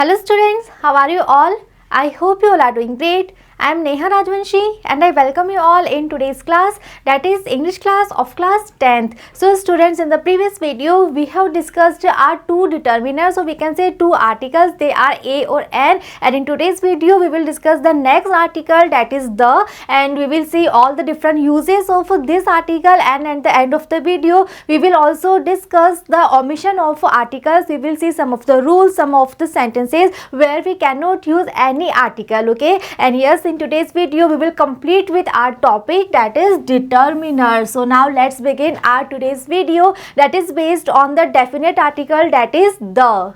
Hello students, how are you all? I hope you all are doing great. I am Neha Rajvanshi and I welcome you all in today's class, that is English class of class 10th. So students, in the previous video we have discussed our two determiners, so we can say two articles, they are A or N, and in today's video we will discuss the next article, that is the, and we will see all the different uses of this article, and at the end of the video we will also discuss the omission of articles. We will see some of the rules, some of the sentences where we cannot use any article, okay? And yes, in today's video we will complete with our topic, that is determiner. So now let's begin our today's video, that is based on the definite article, that is the.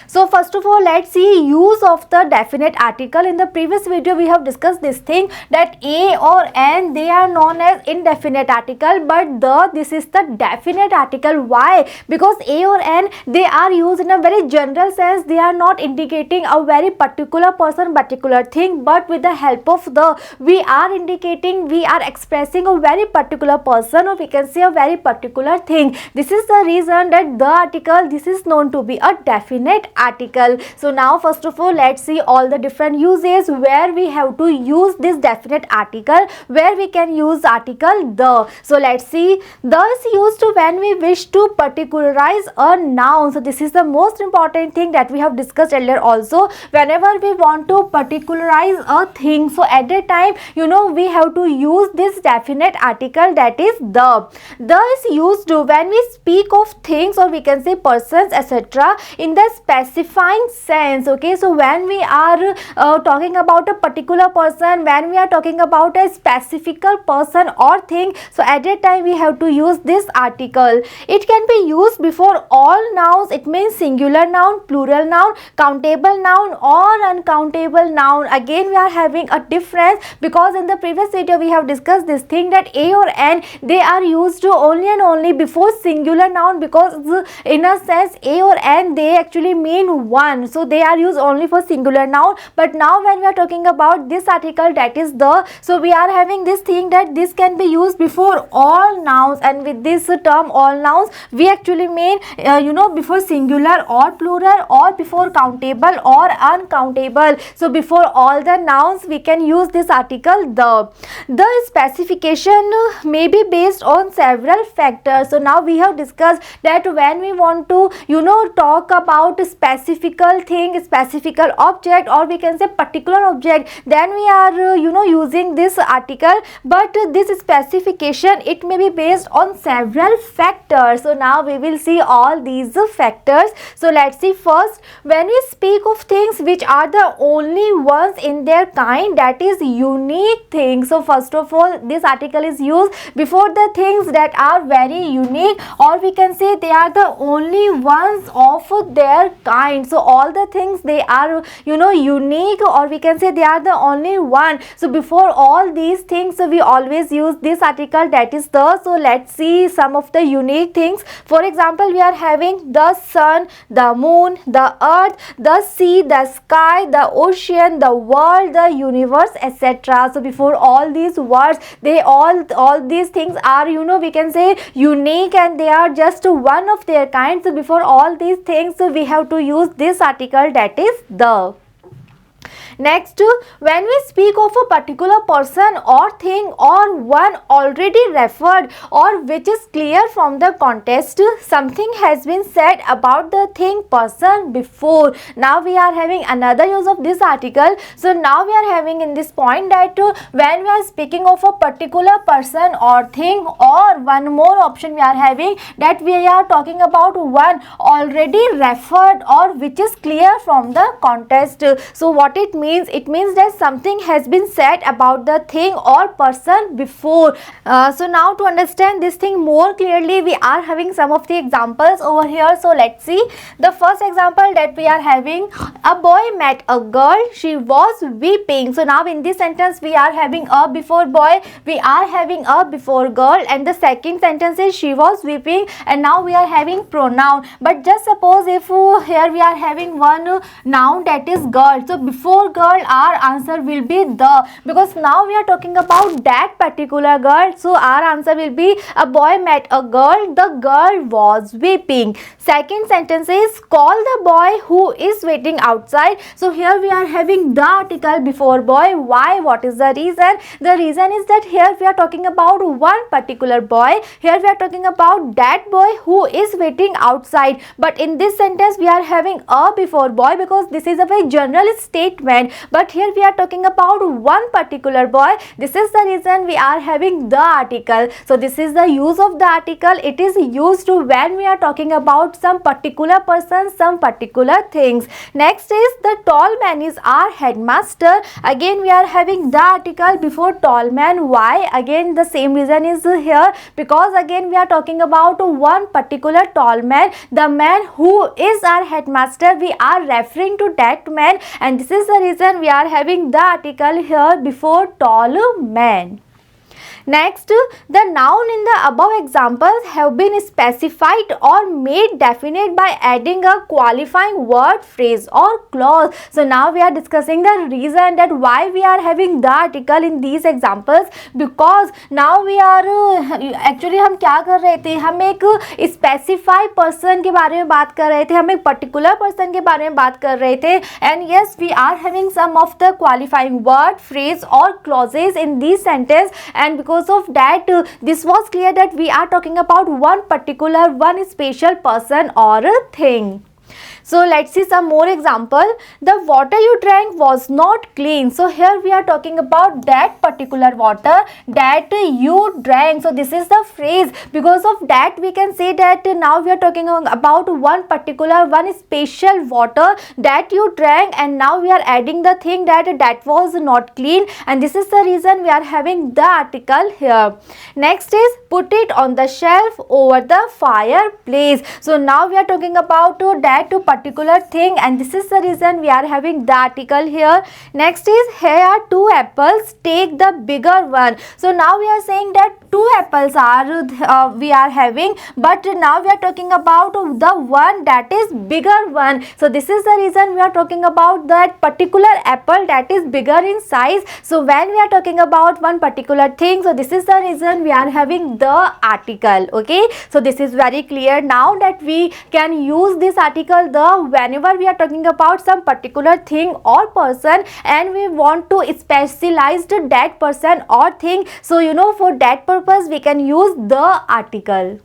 So first of all, let's see use of the definite article. In the previous video we have discussed this thing, that A or N, they are known as indefinite article, but this is the definite article. Why? Because A or N, they are used in a very general sense. They are not indicating a very particular person, particular thing, but with the help of the, we are indicating, we are expressing a very particular person, or we can say a very particular thing. This is the reason that the article, this is known to be a definite article. So now first of all, let's see all the different uses where we have to use this definite article, where we can use article the. So let's see, the is used when we wish to particularize a noun. So this is the most important thing that we have discussed earlier also. Whenever we want to particularize a thing, so at that time, you know, we have to use this definite article, that is the. The is used when we speak of things, or we can say persons, etc., in the specifying sense, okay? So when we are talking about a particular person, when we are talking about a specific person or thing, so at that time we have to use this article. It can be used before all nouns. It means singular noun, plural noun, countable noun or uncountable noun. Again we are having a difference, because in the previous video we have discussed this thing, that A or N, they are used only and only before singular noun, because in a sense A or N, they actually mean one, so they are used only for singular noun. But now when we are talking about this article, that is the, so we are having this thing that this can be used before all nouns, and with this term all nouns, we actually mean before singular or plural, or before countable or uncountable. So before all the nouns we can use this article the. The specification may be based on several factors. So now we have discussed that when we want to talk about specific thing, specific object, or we can say particular object, then we are using this article. But this specification, it may be based on several factors. So now we will see all these factors. So let's see first, when we speak of things which are the only ones in their kind, that is unique things. So first of all, this article is used before the things that are very unique, or we can say they are the only ones of their kind. So all the things, they are unique, or we can say they are the only one. So before all these things, so we always use this article, that is the. So let's see some of the unique things. For example, we are having the sun, the moon, the earth, the sea, the sky, the ocean, the world, the universe, etc. So before all these words, they all these things are we can say unique, and they are just one of their kind. So before all these things, so we have to use this article, that is the. Next, when we speak of a particular person or thing, or one already referred, or which is clear from the context, something has been said about the thing, person before. Now we are having another use of this article. So now we are having in this point that when we are speaking of a particular person or thing, or one more option we are having, that we are talking about one already referred, or which is clear from the context. So what it means? It means that something has been said about the thing or person before. So now to understand this thing more clearly, we are having some of the examples over here. So let's see. The first example that we are having, a boy met a girl, she was weeping. So now in this sentence we are having a before boy, we are having a before girl, and the second sentence is she was weeping, and now we are having pronoun. But just suppose if here we are having one noun, that is girl. So before girl, our answer will be the, because now we are talking about that particular girl, so our answer will be a boy met a girl, the girl was weeping. Second sentence is call the boy who is waiting outside. So here we are having the article before boy. Why? What is the reason? The reason is that here we are talking about one particular boy. Here we are talking about that boy who is waiting outside, but in this sentence we are having a before boy because this is a very general statement, but here we are talking about one particular boy. This is the reason we are having the article. So this is the use of the article. It is used when we are talking about some particular person, some particular things. Next is the tall man is our headmaster. Again we are having the article before tall man. Why? Again the same reason is here, because again we are talking about one particular tall man, the man who is our headmaster. We are referring to that man, and this is the reason we are having the article here before tall man. Next, the noun in the above examples have been specified or made definite by adding a qualifying word, phrase or clause. So now we are discussing the reason that why we are having the article in these examples, because now we are actually हम क्या कर रहे थे, हम एक specified person के बारे में बात कर रहे थे, हम एक particular person के बारे में बात कर रहे थे, and yes we are having some of the qualifying word, phrase or clauses in these sentence, and because of that this was clear that we are talking about one particular, one special person or a thing. So let's see some more example. The water you drank was not clean. So here we are talking about that particular water that you drank. So this is the phrase. Because of that we can say that now we are talking about one particular, one special water that you drank, and now we are adding the thing that was not clean, and this is the reason we are having the article here. Next is put it on the shelf over the fireplace. So now we are talking about that particular thing, and this is the reason we are having the article here. Next is here are two apples, take the bigger one. So now we are saying that two apples are we are having, but now we are talking about the one that is bigger one. So this is the reason we are talking about that particular apple that is bigger in size. So when we are talking about one particular thing, so this is the reason we are having the article. Okay, so this is very clear now that we can use this article the whenever we are talking about some particular thing or person and we want to specialize that person or thing. So you know, for that purpose we can use the article.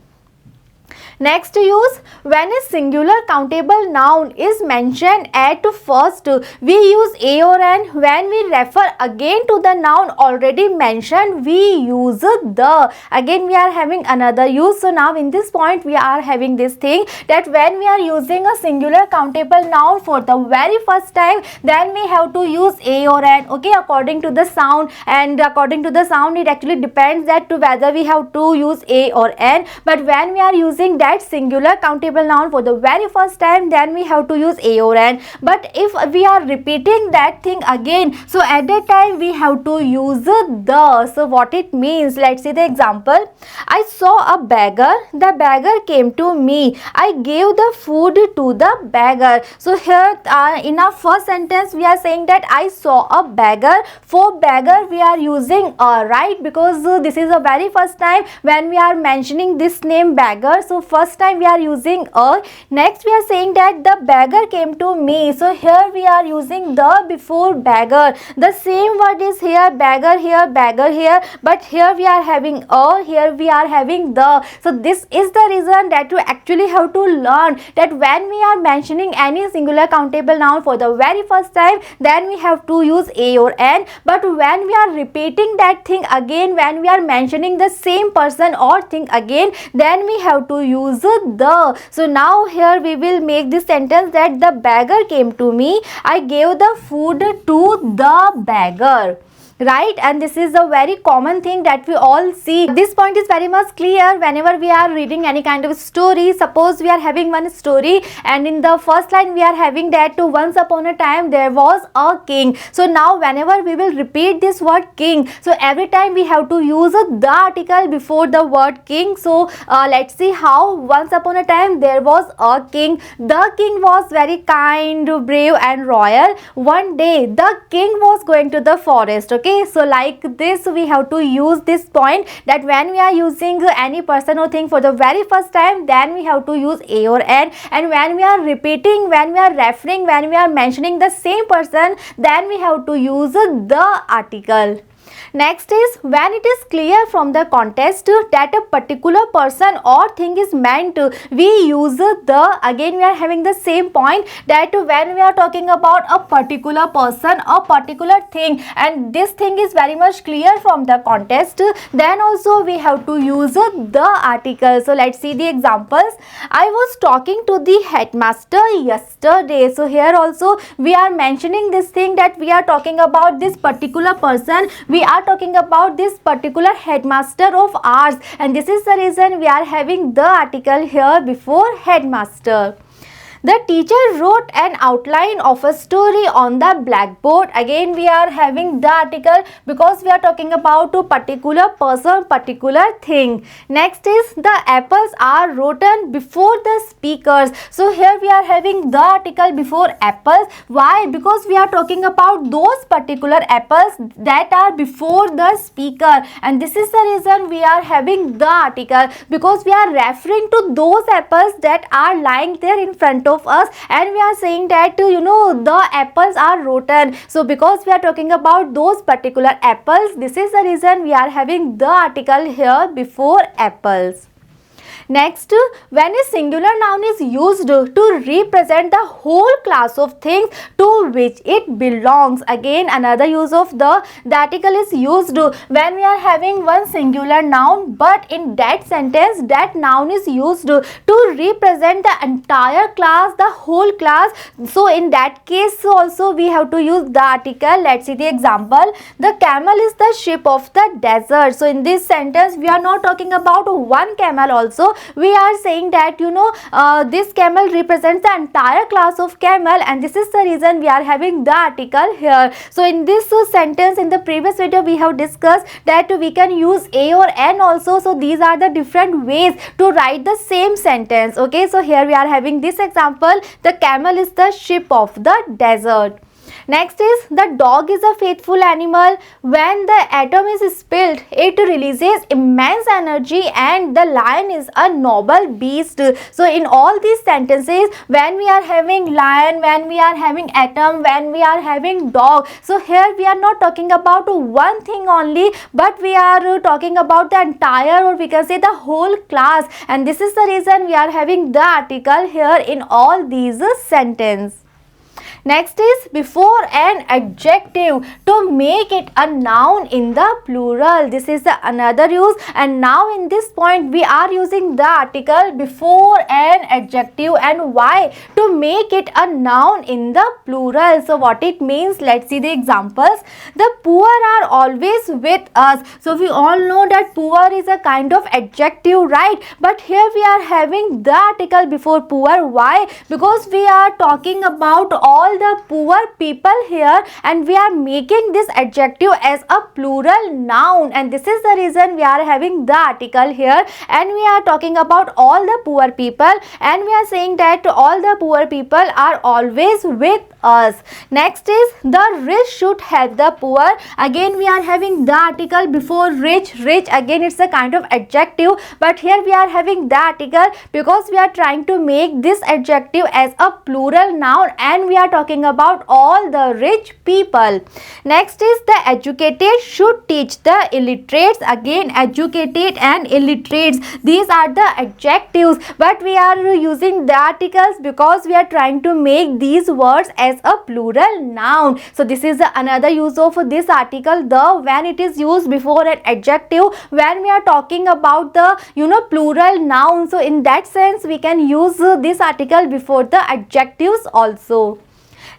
Next use, when a singular countable noun is mentioned at first, we use a or an. When we refer again to the noun already mentioned, we use the. Again we are having another use. So now in this point we are having this thing that when we are using a singular countable noun for the very first time, then we have to use a or an. Okay, according to the sound, and according to the sound it actually depends that to whether we have to use a or an. But when we are using that singular countable noun for the very first time, then we have to use a or an. But if we are repeating that thing again, so at that time we have to use the. So what it means, let's see the example. I saw a beggar, the beggar came to me, I gave the food to the beggar. So here in our first sentence we are saying that I saw a beggar. For beggar we are using a, right, because this is the very first time when we are mentioning this name beggar. So first time we are using a. Next we are saying that the beggar came to me. So here we are using the before beggar. The same word is here, beggar here, but here we are having a, here we are having the. So this is the reason that you actually have to learn that when we are mentioning any singular countable noun for the very first time, then we have to use a or an. But when we are repeating that thing again, when we are mentioning the same person or thing again, then we have to use the. So now here we will make this sentence that the beggar came to me, I gave the food to the beggar. right? And this is a very common thing that we all see. This point is very much clear whenever we are reading any kind of story. Suppose we are having one story and in the first line we are having that once upon a time there was a king. So now whenever we will repeat this word king, so every time we have to use the article before the word king. So let's see how. Once upon a time there was a king. The king was very kind, brave and royal. One day the king was going to the forest. Okay, so like this we have to use this point, that when we are using any person or thing for the very first time, then we have to use a or an, and when we are repeating, when we are referring, when we are mentioning the same person, then we have to use the article. Next is when it is clear from the context that a particular person or thing is meant, we use the. Again we are having the same point, that when we are talking about a particular person or particular thing and this thing is very much clear from the context, then also we have to use the article. So let's see the examples. I was talking to the headmaster yesterday. So here also we are mentioning this thing, that we are talking about this particular person, we are talking about this particular headmaster of ours, and this is the reason we are having the article here before headmaster. The teacher wrote an outline of a story on the blackboard. Again we are having the article because we are talking about a particular person, particular thing. Next is the apples are rotten before the speakers. So here we are having the article before apples. Why? Because we are talking about those particular apples that are before the speaker, and this is the reason we are having the article, because we are referring to those apples that are lying there in front of us, and we are saying that the apples are rotten. So because we are talking about those particular apples, this is the reason we are having the article here before apples. Next, when a singular noun is used to represent the whole class of things to which it belongs, again another use of the article is used when we are having one singular noun, but in that sentence that noun is used to represent the entire class, the whole class. So in that case also we have to use the article. Let's see the example. The camel is the sheep of the desert. So in this sentence we are not talking about one camel also, we are saying that this camel represents the entire class of camel, and this is the reason we are having the article here. So in this sentence, in the previous video we have discussed that we can use a or an also. So these are the different ways to write the same sentence. Okay, so here we are having this example. The camel is the sheep of the desert. Next is the dog is a faithful animal. When the atom is spilled, it releases immense energy, and the lion is a noble beast. So in all these sentences, when we are having lion, when we are having atom, when we are having dog, so here we are not talking about one thing only, but we are talking about the entire, or we can say the whole class, and this is the reason we are having the article here in all these sentences. Next is before an adjective to make it a noun in the plural. This is the another use, and now in this point we are using the article before an adjective. And why? To make it a noun in the plural. So what it means, let's see the examples. The poor are always with us. So we all know that poor is a kind of adjective, right? But here we are having the article before poor. Why? Because we are talking about all the poor people here, and we are making this adjective as a plural noun, and this is the reason we are having the article here, and we are talking about all the poor people, and we are saying that all the poor people are always with us. Next is the rich should help the poor. Again we are having the article before rich. Rich, again it's a kind of adjective, but here we are having the article because we are trying to make this adjective as a plural noun, and we are talking about all the rich people. Next is the educated should teach the illiterates. Again educated and illiterates, these are the adjectives, but we are using the articles because we are trying to make these words as a plural noun. So this is another use of this article, the when it is used before an adjective, when we are talking about the plural noun. So in that sense we can use this article before the adjectives also.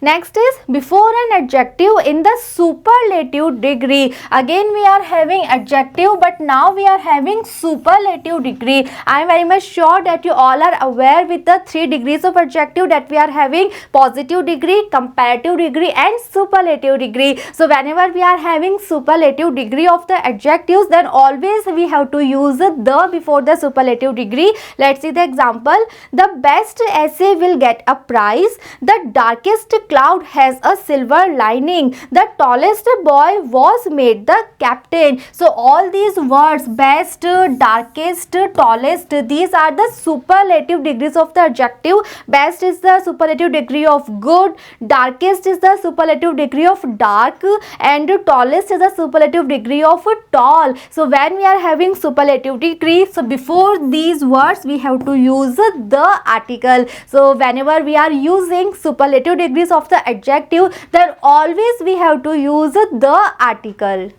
Next is before an adjective in the superlative degree. Again we are having adjective, but now we are having superlative degree. I am very much sure that you all are aware with the 3 degrees of adjective that we are having: positive degree, comparative degree and superlative degree. So whenever we are having superlative degree of the adjectives, then always we have to use the before the superlative degree. Let's see the example. The best essay will get a prize. The darkest cloud has a silver lining. The tallest boy was made the captain. So all these words, best, darkest, tallest, these are the superlative degrees of the adjective. Best is the superlative degree of good, darkest is the superlative degree of dark, and tallest is the superlative degree of tall. So when we are having superlative degree, so before these words we have to use the article. So whenever we are using superlative degrees of the adjective, then always we have to use the article.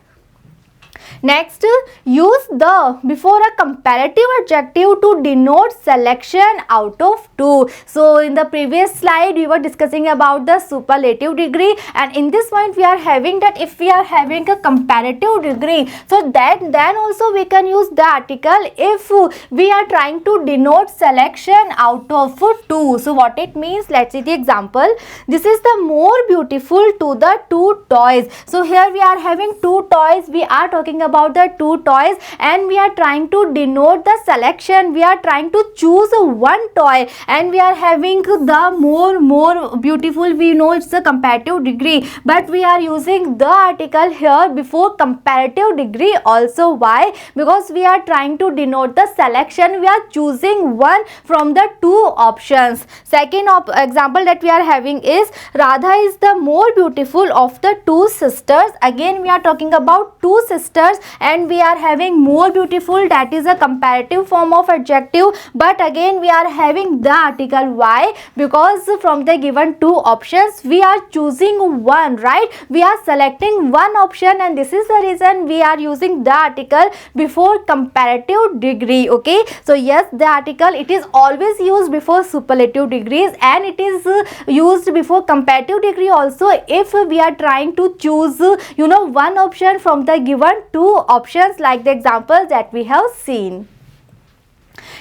Next, use the before a comparative adjective to denote selection out of 2. So in the previous slide we were discussing about the superlative degree, and in this point we are having that if we are having a comparative degree, so that then also we can use the article if we are trying to denote selection out of 2. So what it means, let's see the example. This is the more beautiful to the 2 toys. So here we are having 2 toys. We are talking about the 2 toys and we are trying to denote the selection. We are trying to choose one toy and we are having the more beautiful. We know it's a comparative degree, but we are using the article here before comparative degree also. Why? Because we are trying to denote the selection. We are choosing one from the 2 options. Second example that we are having is Radha is the more beautiful of the 2 sisters. Again we are talking about 2 sisters and we are having more beautiful, that is a comparative form of adjective, but again we are having the article. Why? Because from the given 2 options we are choosing one, right? We are selecting one option, and this is the reason we are using the article before comparative degree. Okay, so yes, the article, it is always used before superlative degrees and it is used before comparative degree also if we are trying to choose one option from the given 2 options, like the examples that we have seen.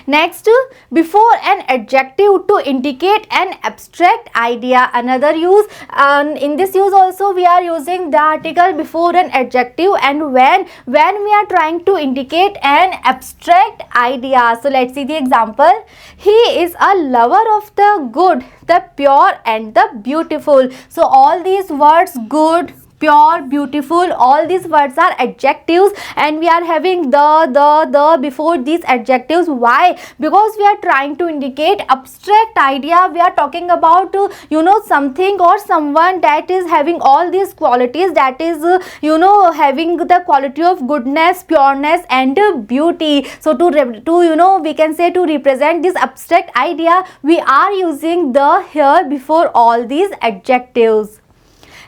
Next, before an adjective to indicate an abstract idea. Another use, in this use also we are using the article before an adjective, and when we are trying to indicate an abstract idea. So let's see the example. He is a lover of the good, the pure and the beautiful. So all these words, good, pure, beautiful, all these words are adjectives and we are having the before these adjectives. Why? Because we are trying to indicate abstract idea. We are talking about something or someone that is having all these qualities, that is having the quality of goodness, pureness and beauty. So to we can say to represent this abstract idea, we are using the here before all these adjectives.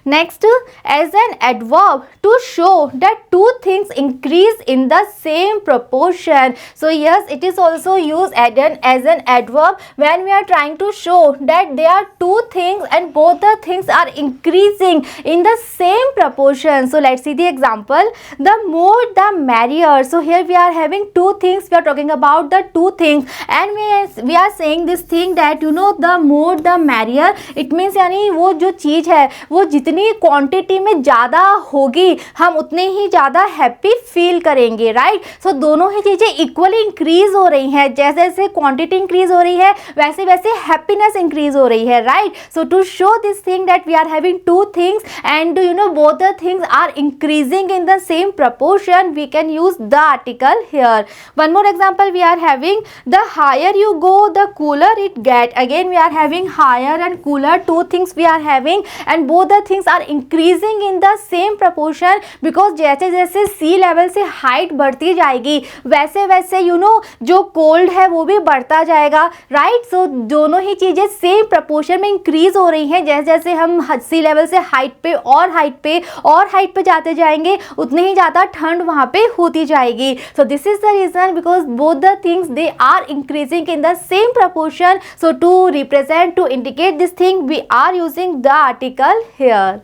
Next, as an adverb to show that 2 things increase in the same proportion. So yes, it is also used as an adverb when we are trying to show that there are 2 things and both the things are increasing in the same proportion. So let's see the example. The more the merrier. So here we are having 2 things. We are talking about the 2 things and we are saying this thing that the more the merrier. It means यानी वो जो चीज़ है वो जितनी quantity में ज़्यादा होगी हम उतने ही ज़्यादा हैप्पी फील करेंगे, राइट? सो दोनों ही चीज़ें इक्वली इंक्रीज हो रही हैं. जैसे जैसे क्वांटिटी इंक्रीज हो रही है वैसे वैसे हैप्पीनेस इंक्रीज हो रही है, right? So to show this thing that we are having 2 things and both the things are increasing in the same proportion, we can use the article here. One more example we are having, the higher you go the cooler it get. Again we are having higher and cooler, 2 things we are having and both the things things are increasing in the same proportion, because जैसे जैसे सी level से height बढ़ती जाएगी वैसे वैसे जो cold है वो भी बढ़ता जाएगा, राइट। सो दोनों ही चीज़ें सेम प्रपोर्शन में इंक्रीज हो रही हैं। जैसे जैसे हम सी लेवल से हाइट पे और हाइट पे जाते जाएंगे उतने ही ज़्यादा ठंड वहाँ पे होती जाएगी। So this is the reason, because both the things they are increasing in the same proportion. So to represent, to indicate this thing, we are using the article here.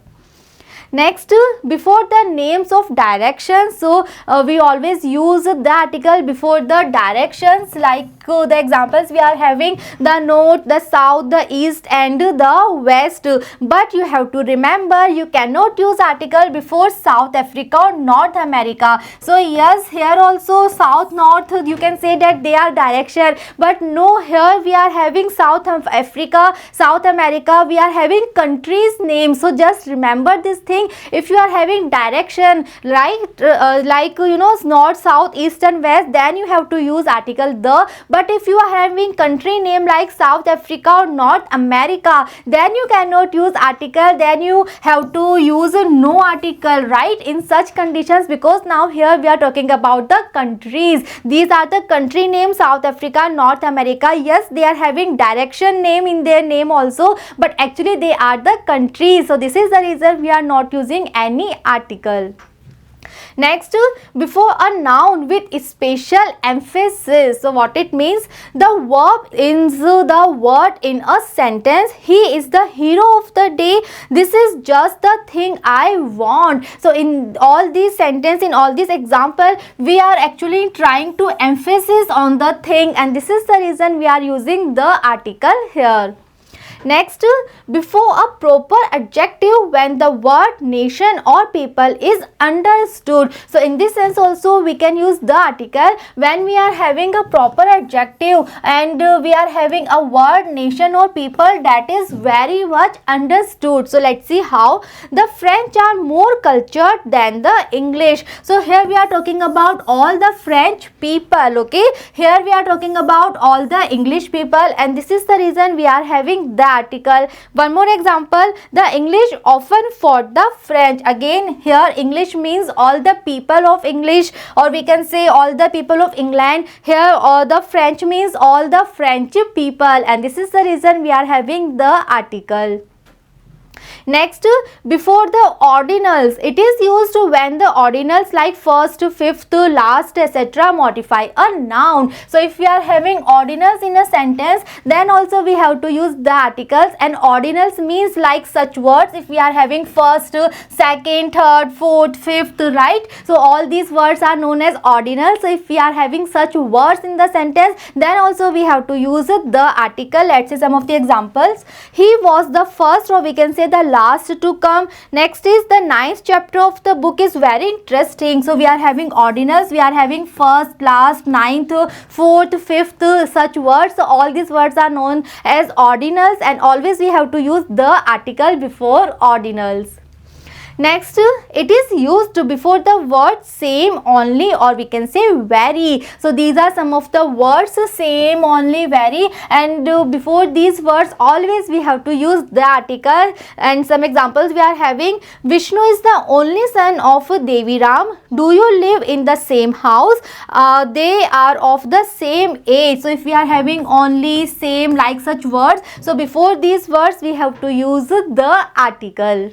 Next, before the names of directions, so we always use the article before the directions, like the examples we are having the north, the south, the east and the west. But you have to remember, you cannot use article before South Africa or North America. So yes, here also south, north, you can say that they are direction, but no, here we are having South Africa, South America, we are having countries name. So just remember this thing. If you are having direction, right, like north, south, east and west, then you have to use article the. But if you are having country name like South Africa or North America, then you cannot use article, then you have to use no article, right, in such conditions, because now here we are talking about the countries. These are the country names, South Africa, North America. Yes, they are having direction name in their name also, but actually they are the countries. So this is the reason we are not using any article. Next, before a noun with special emphasis, so what it means, the verb ends the word in a sentence. He is the hero of the day. This is just the thing I want. So in all these sentence, in all these example, we are actually trying to emphasis on the thing, and this is the reason we are using the article here. Next, before a proper adjective, when the word nation or people is understood. So in this sense also we can use the article when we are having a proper adjective and we are having a word nation or people that is very much understood. So let's see how. The French are more cultured than the English. So here we are talking about all the French people, okay. Here we are talking about all the English people, and this is the reason we are having the article. One more example, the English often fought the French. Again here English means all the people of English, or we can say all the people of England. Here the French means all the French people, and this is the reason we are having the article. Next, before the ordinals, it is used when the ordinals like first, fifth, last, etc. modify a noun. So if we are having ordinals in a sentence, then also we have to use the articles, and ordinals means like such words. If we are having first, second, third, fourth, fifth, right, so all these words are known as ordinals. So if we are having such words in the sentence, then also we have to use the article. Let's see some of the examples. He was the first, or we can say the last to come. Next is the 9th chapter of the book is very interesting. So we are having ordinals, we are having first, last, 9th, 4th, 5th, such words. So all these words are known as ordinals, and always we have to use the article before ordinals. Next, it is used before the word same, only, or we can say very. So these are some of the words, same, only, very, and before these words always we have to use the article. And some examples we are having, Vishnu is the only son of Devi Ram. Do you live in the same house? They are of the same age. So if we are having only, same, like such words, so before these words we have to use the article.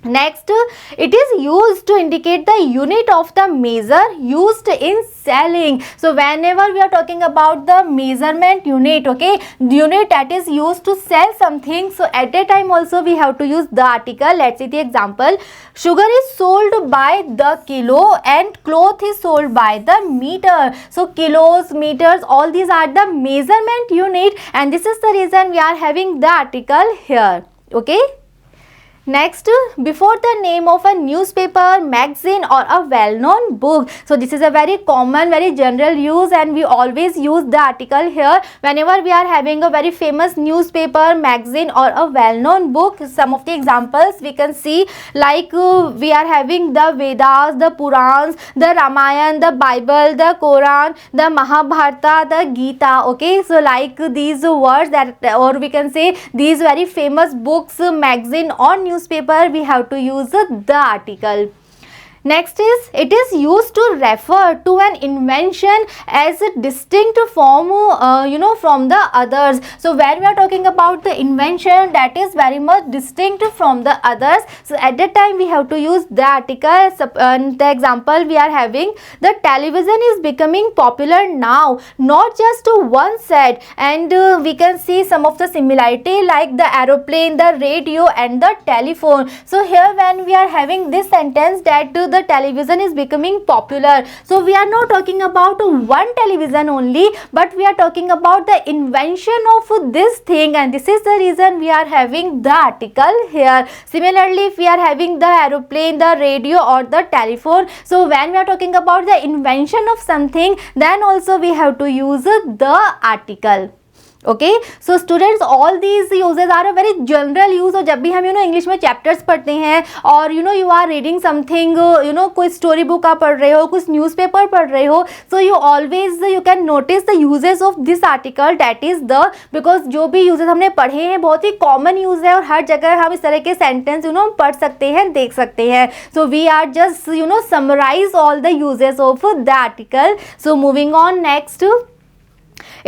Next, it is used to indicate the unit of the measure used in selling. So whenever we are talking about the measurement unit, okay, the unit that is used to sell something, so at that time also we have to use the article. Let's see the example. Sugar is sold by the kilo and cloth is sold by the meter. So kilos, meters, all these are the measurement unit, and this is the reason we are having the article here, okay. Next, before the name of a newspaper, magazine or a well-known book. So this is a very common, very general use, and we always use the article here whenever we are having a very famous newspaper, magazine or a well-known book. Some of the examples we can see, like we are having the Vedas, the Purans, the Ramayana, the Bible, the Quran, the Mahabharata, the Gita, okay. So like these words that, or we can say these very famous books, magazine or newspaper newspaper, we have to use the article. Next is, it is used to refer to an invention as a distinct from from the others. So when we are talking about the invention that is very much distinct from the others, so at that time we have to use the article. The example we are having, the television is becoming popular now, not just to one set, and we can see some of the similarity like the aeroplane, the radio and the telephone. So here when we are having this sentence that the television is becoming popular, so we are not talking about one television only, but we are talking about the invention of this thing, and this is the reason we are having the article here. Similarly, if we are having the aeroplane, the radio or the telephone, so when we are talking about the invention of something, then also we have to use the article. Okay so students, all these usages are a very general use. और जब भी हम English में chapters पढ़ते हैं और you are reading something, कोई story book आप पढ़ रहे हो, कुछ न्यूज़पेपर पढ़ रहे हो, so you always you can notice the usages of this article, that is the, because जो भी यूजेस हमने पढ़े हैं बहुत ही कॉमन यूज है और हर जगह हम इस तरह के सेंटेंस पढ़ सकते हैं, देख सकते हैं. So we are just summarise all the usages of the article. So moving on next,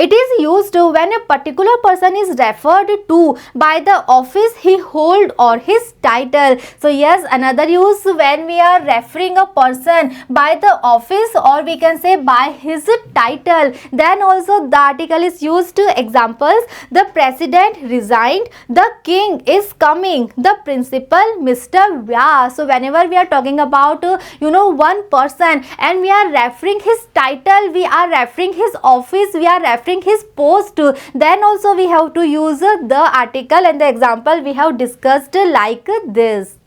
it is used when a particular person is referred to by the office he hold or his title. So yes, another use when we are referring a person by the office or we can say by his title, then also the article is used. Examples, the president resigned, the king is coming, the principal Mr. Vyas. So whenever we are talking about one person and we are referring his title, we are referring his office, we are referring his post, then also we have to use the article, and the example we have discussed like this.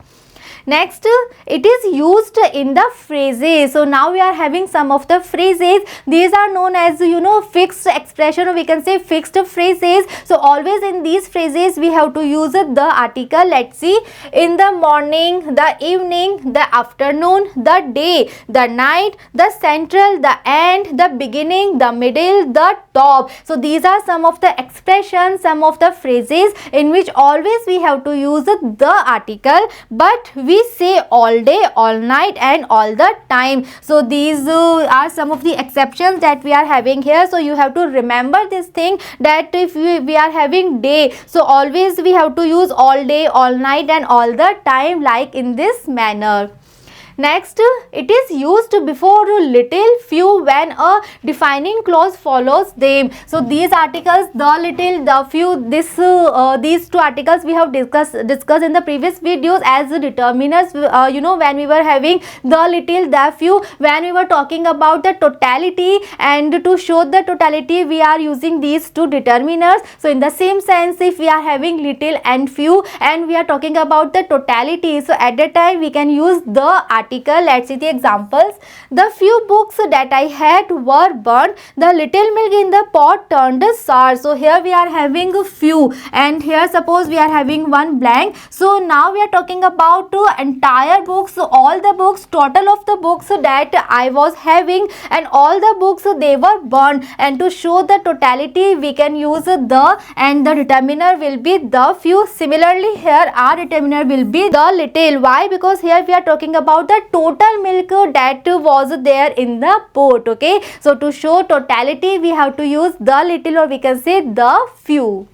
Next, it is used in the phrases. So now we are having some of the phrases. These are known as fixed expression, or we can say fixed phrases. So always in these phrases we have to use the article. Let's see, in the morning, the evening, the afternoon, the day, the night, the central, the end, the beginning, the middle, the top. So these are some of the expressions, some of the phrases in which always we have to use the article, but we say all day, all night and all the time. So these are some of the exceptions that we are having here. So you have to remember this thing, that if we are having day, so always we have to use all day, all night and all the time, like in this manner. Next, it is used before little, few when a defining clause follows them. So these articles, the little, the few, these two articles we have discussed in the previous videos as determiners. When we were having the little, the few, when we were talking about the totality, and to show the totality we are using these two determiners. So in the same sense, if we are having little and few and we are talking about the totality, so at that time we can use the article. Let's see the examples. The few books that I had were burnt. The little milk in the pot turned sour. So here we are having a few, and here suppose we are having one blank. So now we are talking about entire books, all the books, total of the books that I was having, and all the books they were burnt. And to show the totality we can use the, and the determiner will be the few. Similarly here our determiner will be the little. Why? Because here we are talking about the total milk that was there in the pot. Okay, so to show totality we have to use the little, or we can say the few.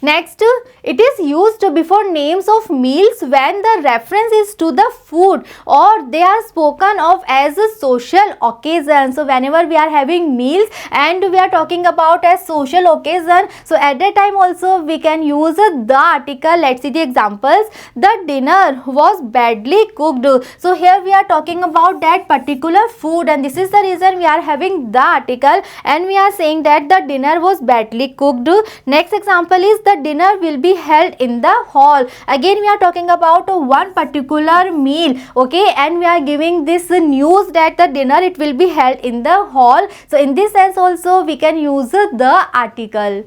Next, it is used before names of meals when the reference is to the food or they are spoken of as a social occasion. So whenever we are having meals and we are talking about a social occasion, so at that time also we can use the article. Let's see the examples. The dinner was badly cooked. So here we are talking about that particular food, and this is the reason we are having the article, and we are saying that the dinner was badly cooked. Next example is the dinner will be held in the hall. Again we are talking about one particular meal, okay, and we are giving this news that the dinner it will be held in the hall. So in this sense also we can use the article.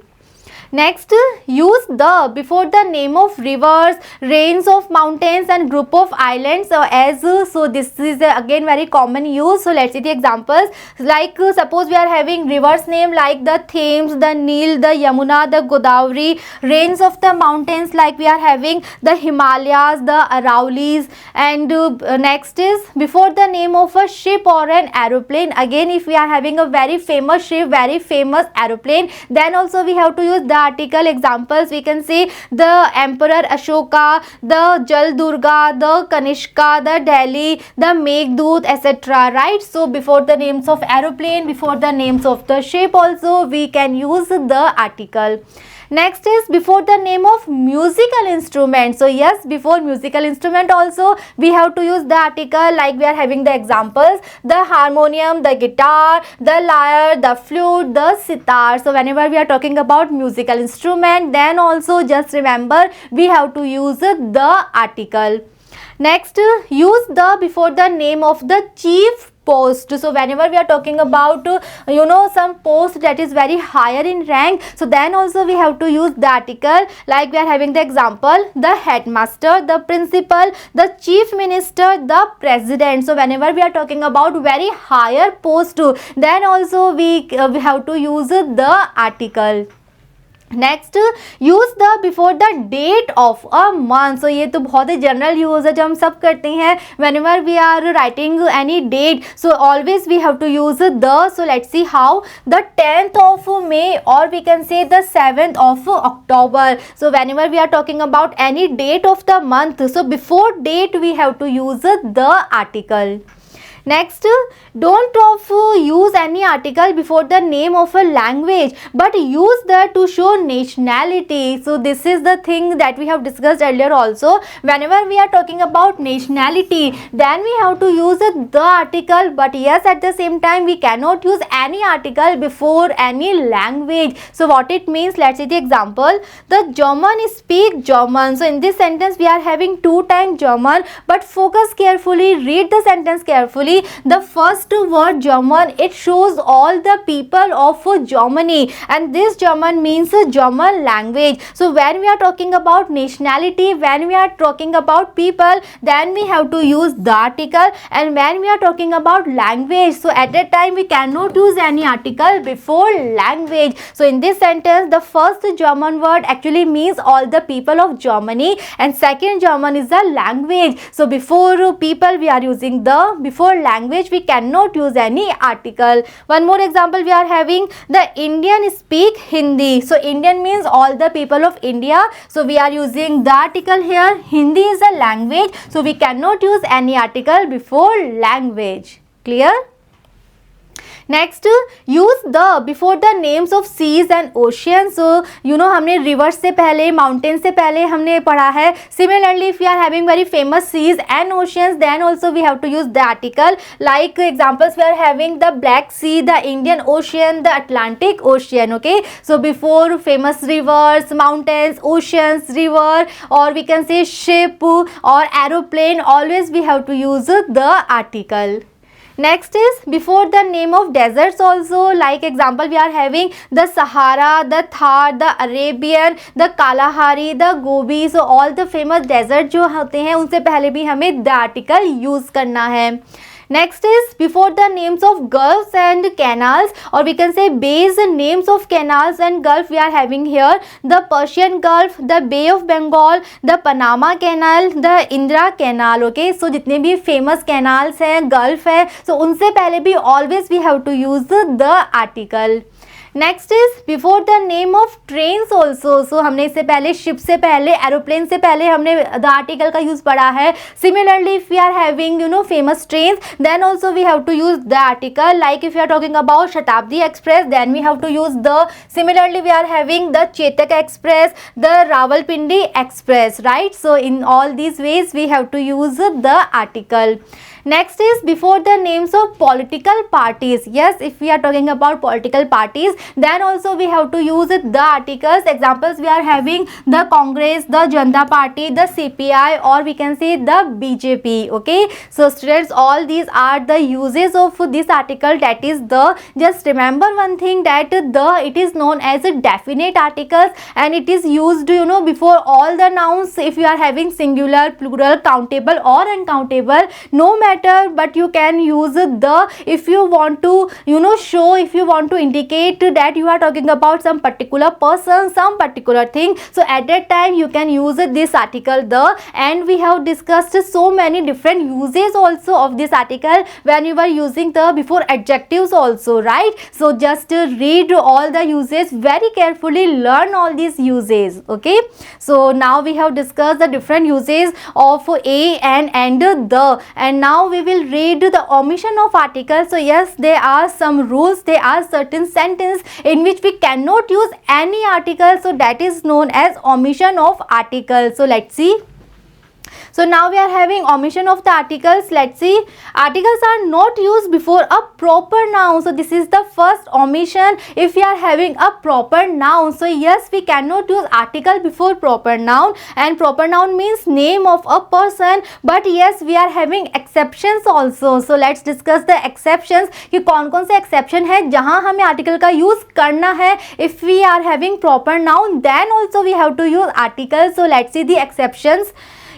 Next, use the before the name of rivers, range of mountains and group of islands so this is again very common use. So let's see the examples. Like suppose we are having rivers name like the Thames, the Nile, the Yamuna, the Godavari. Range of the mountains like we are having the Himalayas, the Araulis. And next is before the name of a ship or an aeroplane. Again, if we are having a very famous ship, very famous aeroplane, then also we have to use the article. Examples we can say the Emperor Ashoka, the Jal Durga, the Kanishka, the Delhi, the Meghdoot, etc. Right? So before the names of aeroplane, before the names of the ship also we can use the article. Next is before the name of musical instrument. So yes, before musical instrument also we have to use the article. Like we are having the examples, the harmonium, the guitar, the lyre, the flute, the sitar. So whenever we are talking about musical instrument, then also just remember we have to use the article. Next, use the before the name of the chief post. So whenever we are talking about some post that is very higher in rank, so then also we have to use the article. Like we are having the example, the headmaster, the principal, the chief minister, the president. So whenever we are talking about very higher post, then also we have to use the article. Next use the before the date of a month. So ये तो बहुत ही general use है जो हम सब करते हैं whenever we are writing any date. So always we have to use the. So let's see how. The 10th of May or we can say the 7th of October. So whenever we are talking about any date of the month, so before date we have to use the article. Next, don't use any article before the name of a language, but use that to show nationality. So this is the thing that we have discussed earlier also. Whenever we are talking about nationality, then we have to use the article, but yes, at the same time we cannot use any article before any language. So what it means, let's see the example. The German speak German. So in this sentence we are having 2 times German, but focus carefully, read the sentence carefully. The first word German, it shows all the people of Germany, and this German means German language. So when we are talking about nationality, when we are talking about people, then we have to use the article. And when we are talking about language, so at that time we cannot use any article before language. So in this sentence, the first German word actually means all the people of Germany, and second German is the language. So before people we are using the, before language we cannot use any article. One more example we are having, the Indian speak Hindi. So Indian means all the people of India, so we are using the article here. Hindi is a language, so we cannot use any article before language. Clear? Next use the before the names of seas and ocean. So हमने रिवर्स से पहले, mountain से पहले हमने पढ़ा है. Similarly if you are having very famous seas and oceans, then also we have to use the article. Like examples we are having the Black Sea, the Indian Ocean, the Atlantic Ocean. Okay, so before famous rivers, mountains, oceans, river, और we can say ship और aeroplane, always we have to use the article. Next is before the name of deserts also. Like example we are having the Sahara, the Thar, the Arabian, the Kalahari, the Gobi. So all the famous desert जो होते हैं उनसे पहले भी हमें the article use करना है. Next is before the names of gulfs and canals, or we can say bays. Names of canals and gulf we are having here, the Persian Gulf, the Bay of Bengal, the Panama Canal, the Indira Canal. Okay, so जितने भी famous canals हैं, gulf है, so उनसे पहले भी always we have to use the article. Next is before the name of trains also. So हमने इससे पहले शिप से पहले, एरोप्लेन से पहले हमने द आर्टिकल का यूज पढ़ा है. Similarly if we are having famous trains, then also we have to use the article. Like if you are talking about Shatabdi express, then we have to use the. Similarly we are having the Chetak express, the Rawalpindi express. Right, so in all these ways we have to use the article. Next is before the names of political parties. Yes, if we are talking about political parties, then also we have to use the articles. Examples we are having the Congress, the Janata Party, the CPI, or we can say the BJP. Okay, so students, all these are the uses of this article, that is the. Just remember one thing, that the it is known as a definite articles, and it is used, you know, before all the nouns. If you are having singular, plural, countable or uncountable, no matter, but you can use the if you want to, you know, show, if you want to indicate that you are talking about some particular person, some particular thing. So at that time you can use this article the. And we have discussed so many different uses also of this article when you were using the before adjectives also, right? So just read all the uses very carefully, learn all these uses. Okay, so now we have discussed the different uses of a and the, and now we will read the omission of articles. So yes, there are some rules, there are certain sentences in which we cannot use any article, so that is known as omission of articles. So let's see. So now we are having omission of the articles. Let's see. Articles are not used before a proper noun. So this is the first omission. If we are having a proper noun, so yes, we cannot use article before proper noun, and proper noun means name of a person. But yes, we are having exceptions also. So let's discuss the exceptions कि कौन-कौन से exception है जहाँ हमें article का use करना है. If we are having proper noun, then also we have to use articles. So let's see the exceptions.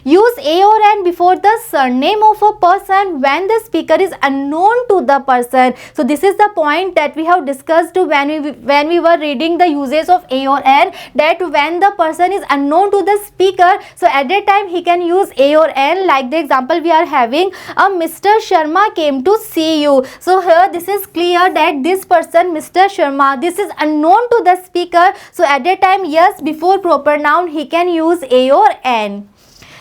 Use a or an before the surname of a person when the speaker is unknown to the person. So this is the point that we have discussed when we were reading the uses of a or an, that when the person is unknown to the speaker, so at that time he can use a or an. Like the example we are having, Mr. Sharma came to see you. So here this is clear that this person, Mr. Sharma, this is unknown to the speaker. So at that time, yes, before proper noun he can use a or an.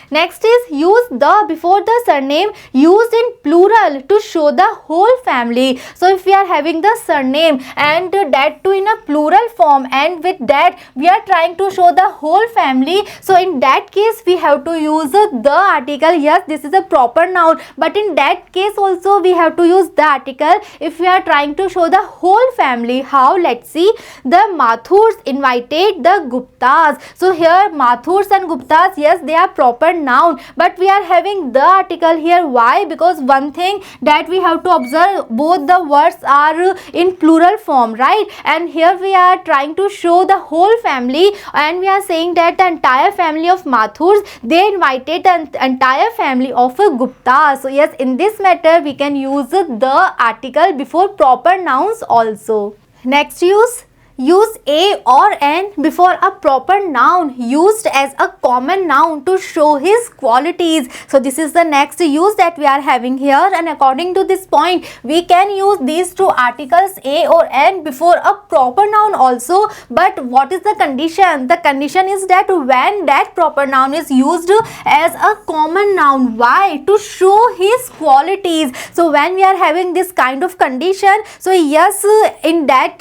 Next is use the before the surname used in plural to show the whole family. So if we are having the surname and that too in a plural form, and with that we are trying to show the whole family, so in that case we have to use the article. Yes, this is a proper noun, but in that case also we have to use the article if we are trying to show the whole family. How? Let's see. The Mathurs invited the Guptas. So here Mathurs and Guptas, yes, they are proper noun, but we are having the article here. Why? Because one thing that we have to observe, both the words are in plural form, right? And here we are trying to show the whole family, and we are saying that the entire family of Mathurs, they invited the entire family of Gupta. So yes, in this matter we can use the article before proper nouns also. Next use a or an before a proper noun used as a common noun to show his qualities. So this is the next use that we are having here, and according to this point we can use these two articles a or an before a proper noun also. But what is the condition? The condition is that when that proper noun is used as a common noun. Why? To show his qualities. So when we are having this kind of condition, so yes, in that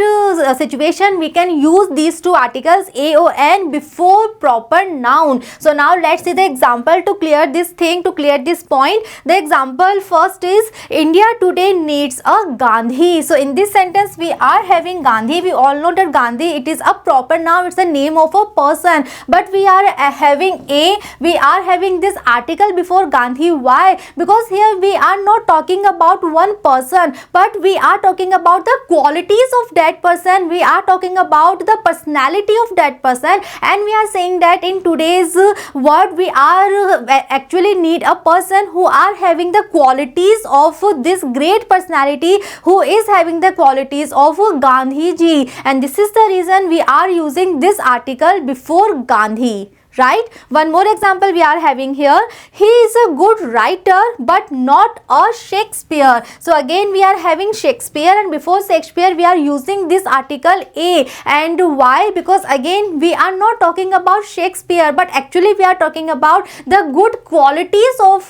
situation we can use these two articles a or an before proper noun. So now let's see the example to clear this thing, to clear this point. The example first is India today needs a Gandhi. So in this sentence we are having Gandhi. We all know that Gandhi, it is a proper noun, it's the name of a person, but we are having this article before Gandhi. Why? Because here we are not talking about one person, but we are talking about the qualities of that person. We are talking about the personality of that person, and we are saying that in today's world we are actually need a person who are having the qualities of this great personality, who is having the qualities of Gandhi ji, and this is the reason we are using this article before Gandhi. Right? One more example we are having here. He is a good writer but not a Shakespeare. So again we are having Shakespeare, and before Shakespeare we are using this article a. And why? Because again we are not talking about Shakespeare, but actually we are talking about the good qualities of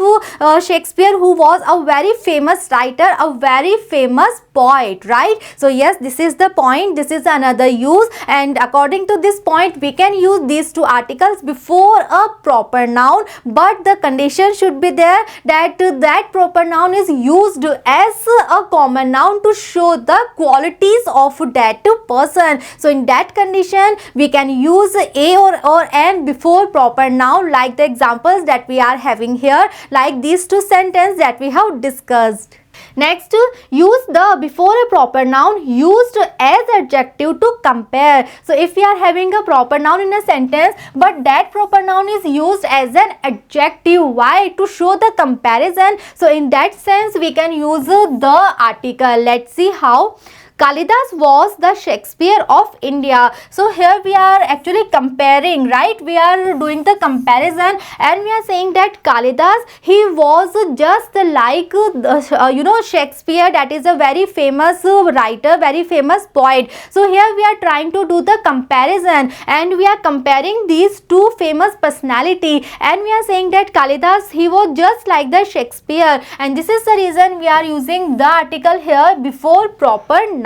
Shakespeare, who was a very famous writer, a very famous poet, right? So yes, this is the point, this is another use, and according to this point we can use these two articles before a proper noun, but the condition should be there that that proper noun is used as a common noun to show the qualities of that person. So in that condition we can use a or an before proper noun, like the examples that we are having here, like these two sentences that we have discussed. Next, use the before a proper noun used as adjective to compare. So if we are having a proper noun in a sentence, but that proper noun is used as an adjective, why? To show the comparison. So in that sense we can use the article. Let's see how. Kalidas was the Shakespeare of India. So here we are actually comparing, right? We are doing the comparison and we are saying that Kalidas, he was just like Shakespeare, that is a very famous writer, very famous poet. So here we are trying to do the comparison and we are comparing these two famous personality and we are saying that Kalidas, he was just like the Shakespeare, and this is the reason we are using the article here before proper noun.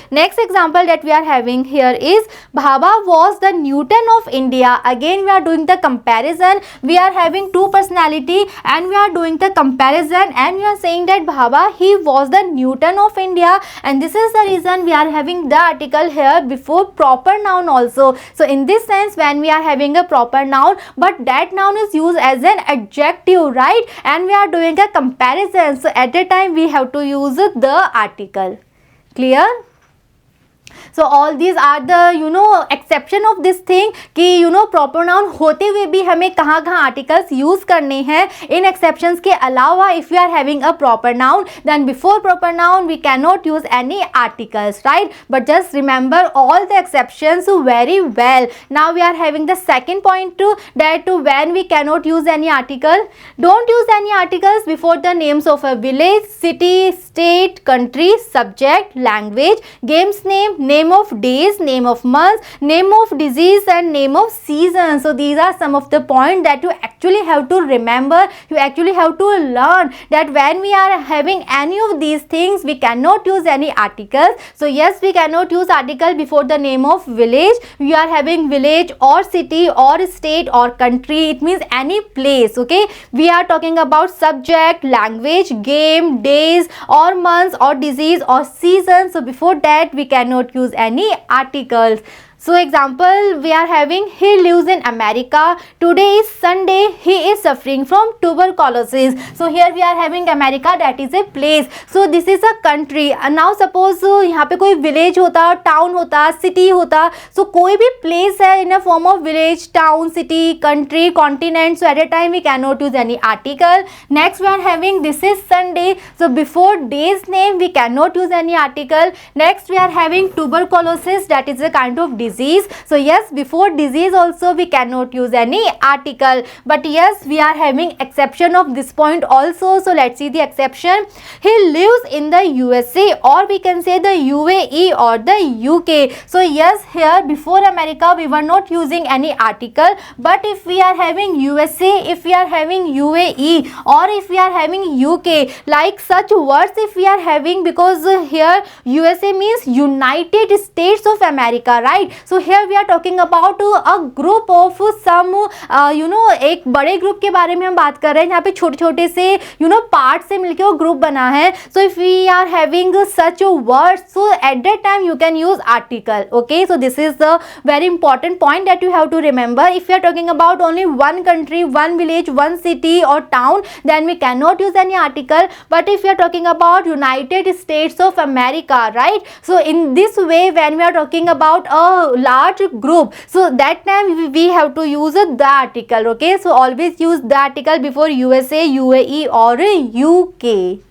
Next example that we are having here is Bhabha was the Newton of India. Again we are doing the comparison. We are having two personality and we are doing the comparison and we are saying that Bhabha, he was the Newton of India, and this is the reason we are having the article here before proper noun also. So in this sense, when we are having a proper noun but that noun is used as an adjective, right, and we are doing a comparison, so at the time we have to use the article. Clear? So all these are the exception of this thing कि proper noun होते हुए भी हमें कहाँ articles use करने हैं. In exceptions के अलावा, if we are having a proper noun, then before proper noun we cannot use any articles, right? But just remember all the exceptions very well. Now we are having the second point that when we cannot use any article, don't use any articles before the names of a village, city, state, country, subject, language, game's name of days, name of months, name of disease and name of season. So these are some of the points that you actually have to remember, you actually have to learn, that when we are having any of these things we cannot use any articles. So yes, we cannot use article before the name of village. We are having village or city or state or country, it means any place, okay? We are talking about subject, language, game, days or months or disease or season. So before that we cannot use any articles. So example, we are having he lives in America. Today is Sunday. He is suffering from tuberculosis. So here we are having America, that is a place. So this is a country. And now suppose यहाँ पे कोई village होता, town होता, city होता. So कोई भी place है in a form of village, town, city, country, continent. So at a time we cannot use any article. Next we are having this is Sunday. So before day's name we cannot use any article. Next we are having tuberculosis, that is a kind of disease. So yes, before disease also we cannot use any article. But yes, we are having exception of this point also. So let's see the exception. He lives in the USA, or we can say the UAE or the UK. So yes, here before America we were not using any article. But if we are having USA, if we are having UAE, or if we are having UK, like such words if we are having, because here USA means United States of America, right? So here we are talking about a group of some एक बड़े group के बारे में हम बात कर रहे हैं, यहाँ पे छोटे छोटे से पार्ट से मिलके वो ग्रुप बना है. So if we are having such words, so at that time you can use article, okay? So this is the very important point that you have to remember. If you are talking about only one country, one village, one city or town, then we cannot use any article. But if you are talking about United States of America, right? So in this way, when we are talking about a large group, so that time we have to use the article, okay? So always use the article before USA, UAE or UK.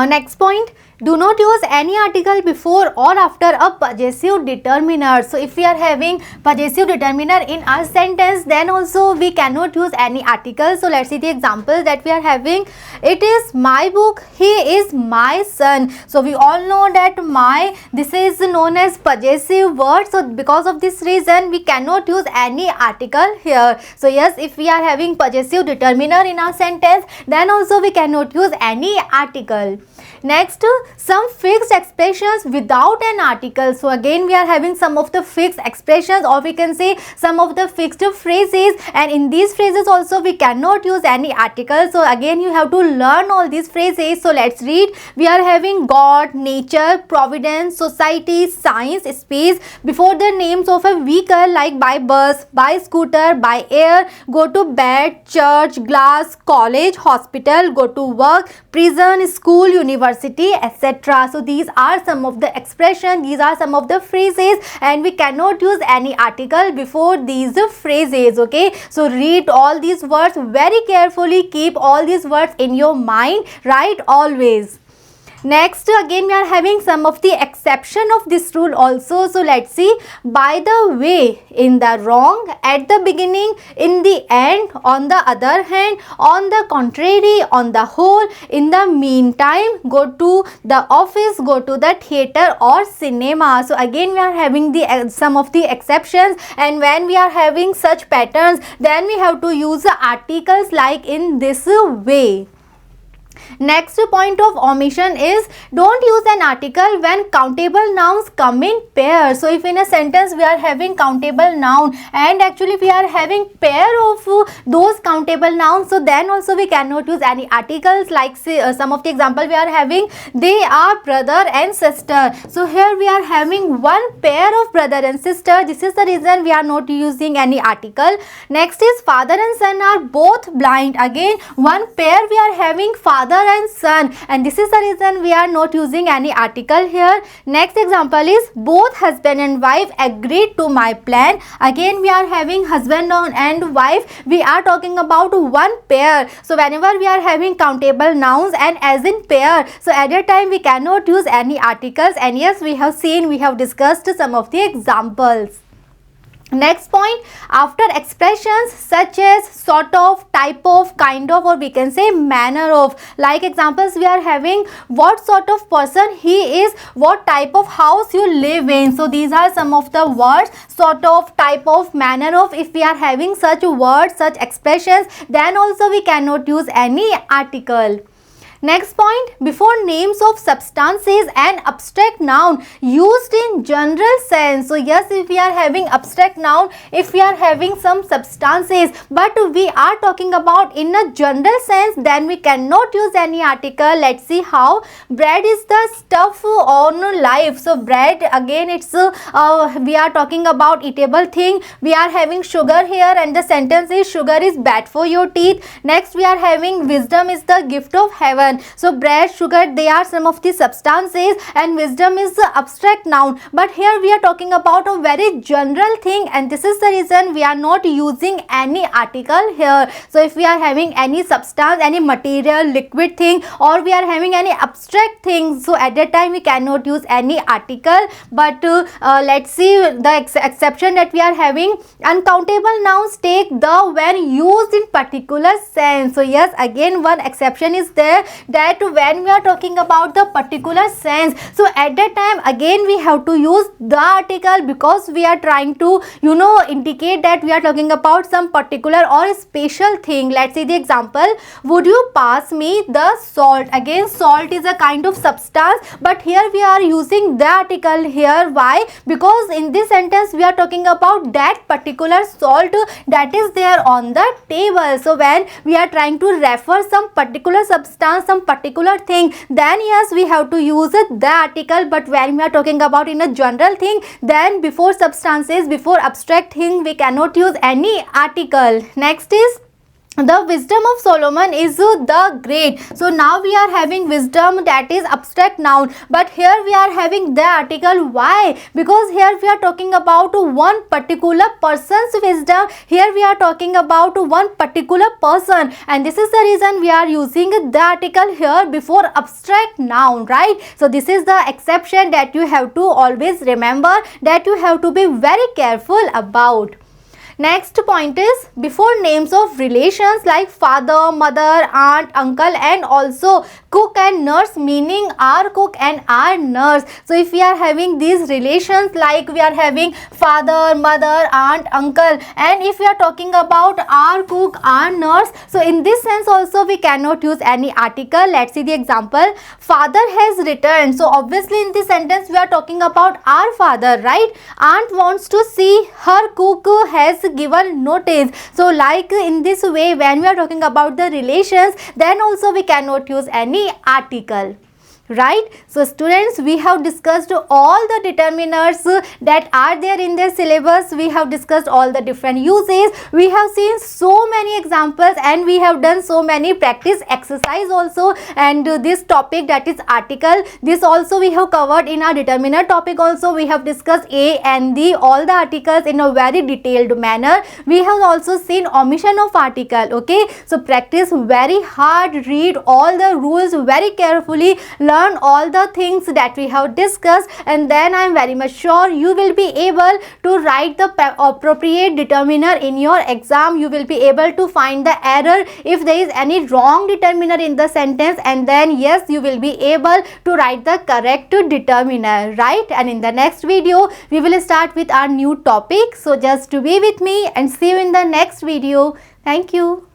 Next point, do not use any article before or after a possessive determiner. So if we are having possessive determiner in our sentence, then also we cannot use any article. So let's see the example that we are having. It is my book, he is my son. So we all know that my, this is known as possessive word. So because of this reason we cannot use any article here. So yes, if we are having possessive determiner in our sentence, then also we cannot use any article. Next, some fixed expressions without an article. So again we are having some of the fixed expressions, or we can say some of the fixed phrases, and in these phrases also we cannot use any article. So again you have to learn all these phrases. So let's read. We are having God, nature, providence, society, science, space before the names of a vehicle like by bus, by scooter, by air, go to bed, church, glass, college, hospital, go to work, prison, school, university, etc. So these are some of the expressions, these are some of the phrases, and we cannot use any article before these phrases. Okay, so read all these words very carefully, keep all these words in your mind, right, always. Next, again we are having some of the exception of this rule also. So let's see. By the way, in the wrong, at the beginning, in the end, on the other hand, on the contrary, on the whole, in the meantime, go to the office, go to the theater or cinema. So again we are having the some of the exceptions, and when we are having such patterns, then we have to use the articles like in this way. Next point of omission is don't use an article when countable nouns come in pairs. So if in a sentence we are having countable noun and actually we are having pair of those countable nouns, so then also we cannot use any articles. Like say some of the example we are having, they are brother and sister. So here we are having one pair of brother and sister. This is the reason we are not using any article. Next is father and son are both blind. Again one pair we are having father and son, and this is the reason we are not using any article here. Next example is both husband and wife agreed to my plan. Again we are having husband and wife, we are talking about one pair. So whenever we are having countable nouns and as in pair, so at that time we cannot use any articles. And yes, we have seen, we have discussed some of the examples. Next point, after expressions such as sort of, type of, kind of, or we can say manner of, like examples we are having what sort of person he is, what type of house you live in. So these are some of the words, sort of, type of, manner of. If we are having such words, such expressions, then also we cannot use any article. Next point, before names of substances and abstract noun used in general sense. So yes, if we are having abstract noun, if we are having some substances, but we are talking about in a general sense, then we cannot use any article. Let's see how. Bread is the stuff on life. So bread, again it's we are talking about eatable thing. We are having sugar here, and the sentence is sugar is bad for your teeth. Next we are having wisdom is the gift of heaven. So bread, sugar, they are some of the substances, and wisdom is the abstract noun. But here we are talking about a very general thing, and this is the reason we are not using any article here. So if we are having any substance, any material, liquid thing, or we are having any abstract thing, so at that time we cannot use any article. But let's see the exception that we are having. Uncountable nouns take the when used in particular sense. So yes, again one exception is there, that when we are talking about the particular sense, so at that time again we have to use the article, because we are trying to indicate that we are talking about some particular or special thing. Let's see the example. Would you pass me the salt? Again salt is a kind of substance, but here we are using the article here. Why? Because in this sentence we are talking about that particular salt that is there on the table. So when we are trying to refer some particular substance, some particular thing, then yes, we have to use the article. But when we are talking about in a general thing, then before substances, before abstract thing, we cannot use any article. Next is the wisdom of Solomon is the great. So now we are having wisdom, that is abstract noun, but here we are having the article. Why? Because here we are talking about one particular person's wisdom. Here we are talking about one particular person, and this is the reason we are using the article here before abstract noun, right? So this is the exception that you have to always remember, that you have to be very careful about. Next point is before names of relations like father, mother, aunt, uncle and also cook and nurse, meaning our cook and our nurse. So if we are having these relations like we are having father, mother, aunt, uncle, and if we are talking about our cook, our nurse, so in this sense also we cannot use any article. Let's see the example. Father has returned. So obviously in this sentence we are talking about our father, right? Aunt wants to see her cook has given notice. So like in this way, when we are talking about the relations, then also we cannot use any article, right? So students, we have discussed all the determiners that are there in their syllabus. We have discussed all the different uses. We have seen so many examples and we have done so many practice exercise also. And this topic, that is article, this also we have covered in our determiner topic also. We have discussed A and the all the articles in a very detailed manner. We have also seen omission of article. Okay, so practice very hard, read all the rules very carefully, learn all the things that we have discussed, and then I am very much sure you will be able to write the appropriate determiner in your exam. You will be able to find the error if there is any wrong determiner in the sentence, and then yes, you will be able to write the correct determiner, right? And in the next video we will start with our new topic. So just to be with me and see you in the next video. Thank you.